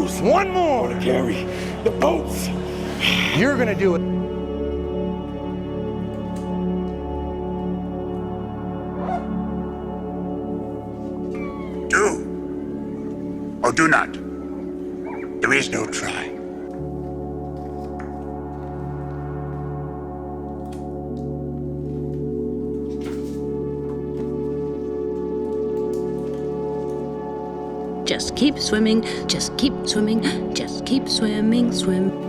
Bruce, one more to carry the boats. You're gonna do it. Do or do not. There is no try. Just keep swimming, just keep swimming, just keep swimming, swim.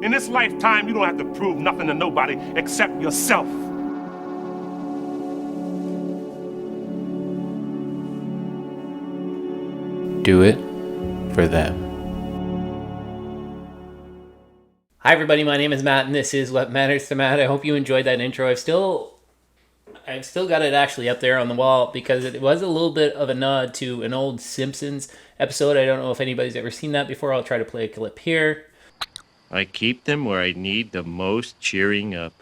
In this lifetime, you don't have to prove nothing to nobody except yourself. Do it for them. Hi everybody, my name is Matt and this is What Matters to Matt. I hope you enjoyed that intro. I've still got it actually up there on the wall because it was a little bit of a nod to an old Simpsons episode. I don't know if anybody's ever seen that before. I'll try to play a clip here. I keep them where I need the most cheering up.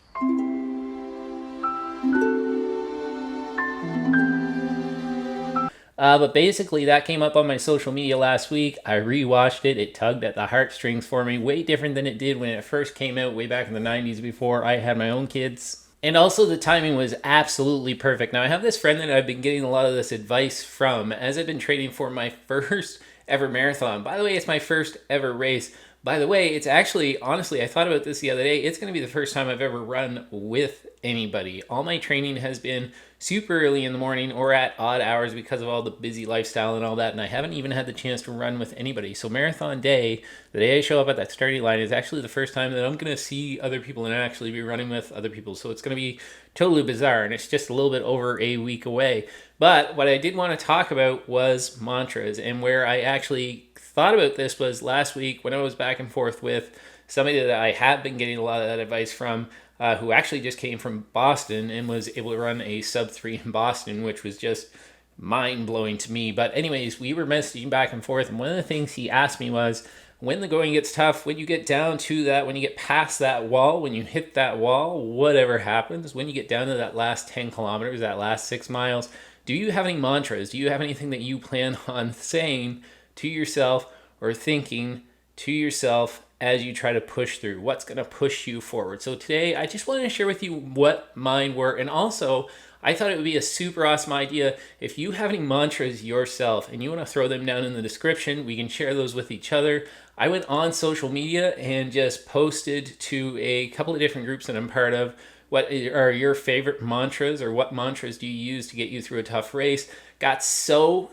But basically that came up on my social media last week. I rewatched it. It tugged at the heartstrings for me. Way different than it did when it first came out way back in the 90s before I had my own kids. And also the timing was absolutely perfect. Now I have this friend that I've been getting a lot of this advice from as I've been training for my first ever marathon. By the way, it's my first ever race. By the way, it's actually, honestly, I thought about this the other day. It's going to be the first time I've ever run with anybody. All my training has been super early in the morning or at odd hours because of all the busy lifestyle and all that. And I haven't even had the chance to run with anybody. So marathon day, the day I show up at that starting line, is actually the first time that I'm going to see other people and actually be running with other people. So it's going to be totally bizarre. And it's just a little bit over a week away. But what I did want to talk about was mantras, and where I actually thought about this was last week when I was back and forth with somebody that I have been getting a lot of that advice from, who actually just came from Boston and was able to run a sub 3 in Boston, which was just mind-blowing to me. But anyways, we were messaging back and forth, and one of the things he asked me was, when the going gets tough, when you get down to that, when you get past that wall, when you hit that wall, whatever happens, when you get down to that last 10 kilometers, that last 6 miles, do you have any mantras? Do you have anything that you plan on saying to yourself or thinking to yourself as you try to push through? What's going to push you forward? So today I just wanted to share with you what mine were, and also I thought it would be a super awesome idea if you have any mantras yourself and you want to throw them down in the description. We can share those with each other. I went on social media and just posted to a couple of different groups that I'm part of. What are your favorite mantras, or what mantras do you use to get you through a tough race? Got so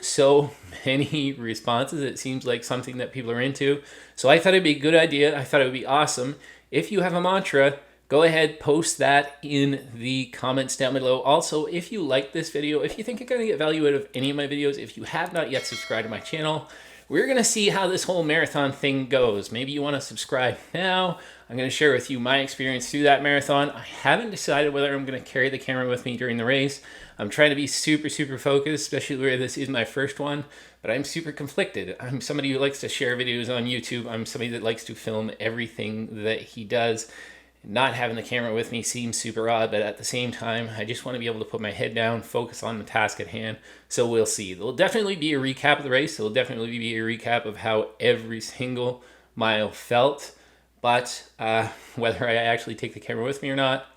many responses. It seems like something that people are into. So I thought it'd be a good idea. I thought it would be awesome. If you have a mantra, go ahead, post that in the comments down below. Also, if you like this video, if you think you're going to get value out of any of my videos, if you have not yet subscribed to my channel, we're going to see how this whole marathon thing goes. Maybe you want to subscribe now. I'm going to share with you my experience through that marathon. I haven't decided whether I'm going to carry the camera with me during the race. I'm trying to be super focused, especially where this is my first one, but I'm super conflicted. I'm somebody who likes to share videos on YouTube. I'm somebody that likes to film everything that he does. Not having the camera with me seems super odd, but at the same time, I just want to be able to put my head down, focus on the task at hand. So we'll see. There'll definitely be a recap of the race. There'll definitely be a recap of how every single mile felt. But whether I actually take the camera with me or not,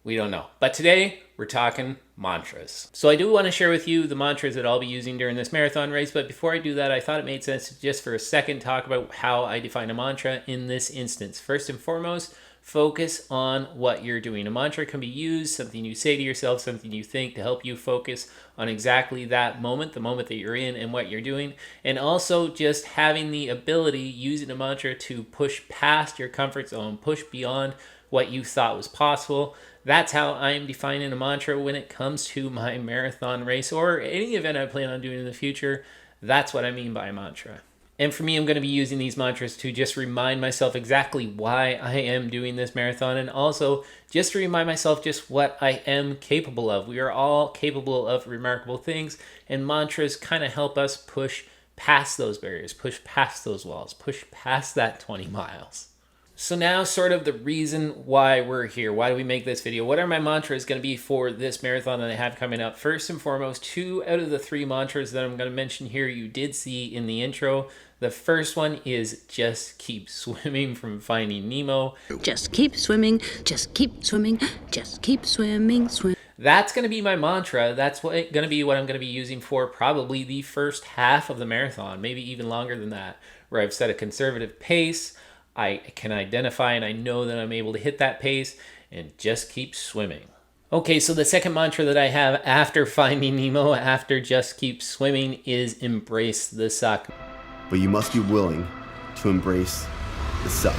we don't know. But today, we're talking mantras. So I do want to share with you the mantras that I'll be using during this marathon race. But before I do that, I thought it made sense to just for a second talk about how I define a mantra in this instance. First and foremost, focus on what you're doing. A mantra can be used, something you say to yourself, something you think to help you focus on exactly that moment, the moment that you're in and what you're doing. And also just having the ability, using a mantra to push past your comfort zone, push beyond what you thought was possible. That's how I'm defining a mantra when it comes to my marathon race or any event I plan on doing in the future. That's what I mean by a mantra. And for me, I'm going to be using these mantras to just remind myself exactly why I am doing this marathon, and also just to remind myself just what I am capable of. We are all capable of remarkable things, and mantras kind of help us push past those barriers, push past those walls, push past that 20 miles. So now sort of the reason why we're here. Why do we make this video? What are my mantras going to be for this marathon that I have coming up? First and foremost, 2 out of the 3 mantras that I'm going to mention here you did see in the intro. The first one is just keep swimming from Finding Nemo. Just keep swimming, just keep swimming, just keep swimming, swim. That's going to be my mantra. That's going to be what I'm going to be using for probably the first half of the marathon, maybe even longer than that, where I've set a conservative pace. I can identify and I know that I'm able to hit that pace and just keep swimming. Okay, so the second mantra that I have after Finding Nemo, after just keep swimming, is embrace the suck. But you must be willing to embrace the suck.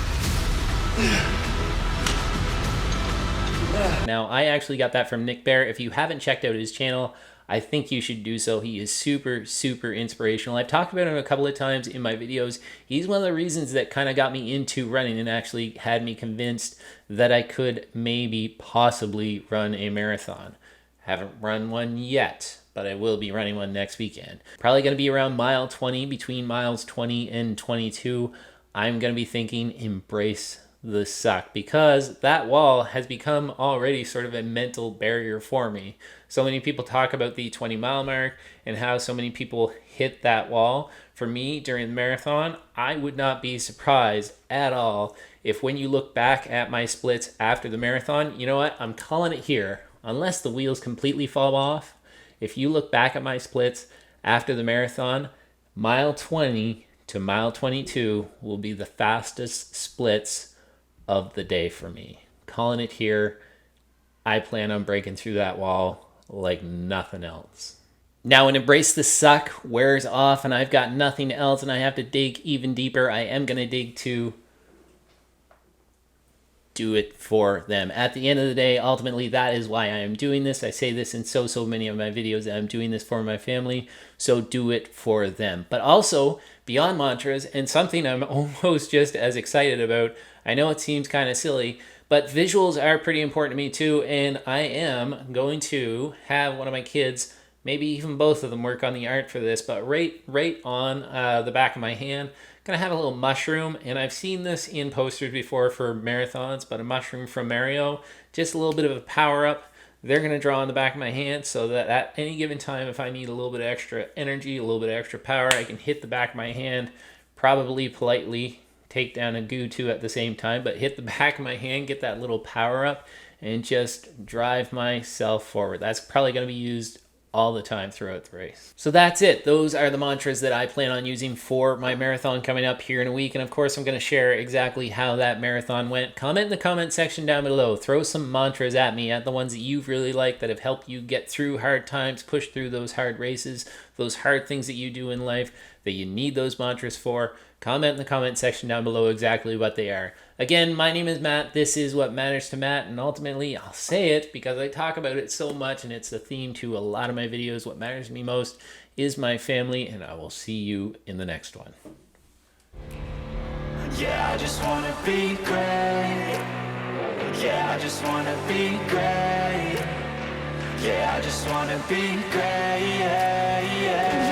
Now, I actually got that from Nick Bear. If you haven't checked out his channel, I think you should do so. He is super, super inspirational. I've talked about him a couple of times in my videos. He's one of the reasons that kind of got me into running and actually had me convinced that I could maybe possibly run a marathon. Haven't run one yet, but I will be running one next weekend. Probably going to be around mile 20, between miles 20 and 22. I'm going to be thinking embrace the suck, because that wall has become already sort of a mental barrier for me. So many people talk about the 20-mile mark and how so many people hit that wall. For me, during the marathon, I would not be surprised at all if when you look back at my splits after the marathon, you know what, I'm calling it here, unless the wheels completely fall off. If you look back at my splits after the marathon, mile 20 to mile 22 will be the fastest splits of the day for me. Calling it here. I plan on breaking through that wall like nothing else. Now, when embrace the suck wears off and I've got nothing else and I have to dig even deeper, I am going to dig to do it for them. At the end of the day, ultimately, that is why I am doing this. I say this in so many of my videos that I'm doing this for my family, so do it for them. But also, beyond mantras, and something I'm almost just as excited about, I know it seems kind of silly, but visuals are pretty important to me too, and I am going to have one of my kids, maybe even both of them, work on the art for this, but right on the back of my hand, gonna have a little mushroom, and I've seen this in posters before for marathons, but a mushroom from Mario, just a little bit of a power up. They're gonna draw on the back of my hand so that at any given time, if I need a little bit of extra energy, a little bit of extra power, I can hit the back of my hand, probably politely take down a goo too at the same time, but hit the back of my hand, get that little power up, and just drive myself forward. That's probably gonna be used all the time throughout the race. So that's it. Those are the mantras that I plan on using for my marathon coming up here in a week. And of course, I'm going to share exactly how that marathon went. Comment in the comment section down below. Throw some mantras at me, at the ones that you've really liked, that have helped you get through hard times, push through those hard races, those hard things that you do in life that you need those mantras for. Comment in the comment section down below exactly what they are. Again, my name is Matt. This is What Matters to Matt, and ultimately, I'll say it because I talk about it so much, and it's the theme to a lot of my videos. What matters to me most is my family, and I will see you in the next one. Yeah, I just wanna be great. Yeah, I just wanna be great. Yeah, I just wanna be great. Yeah, yeah.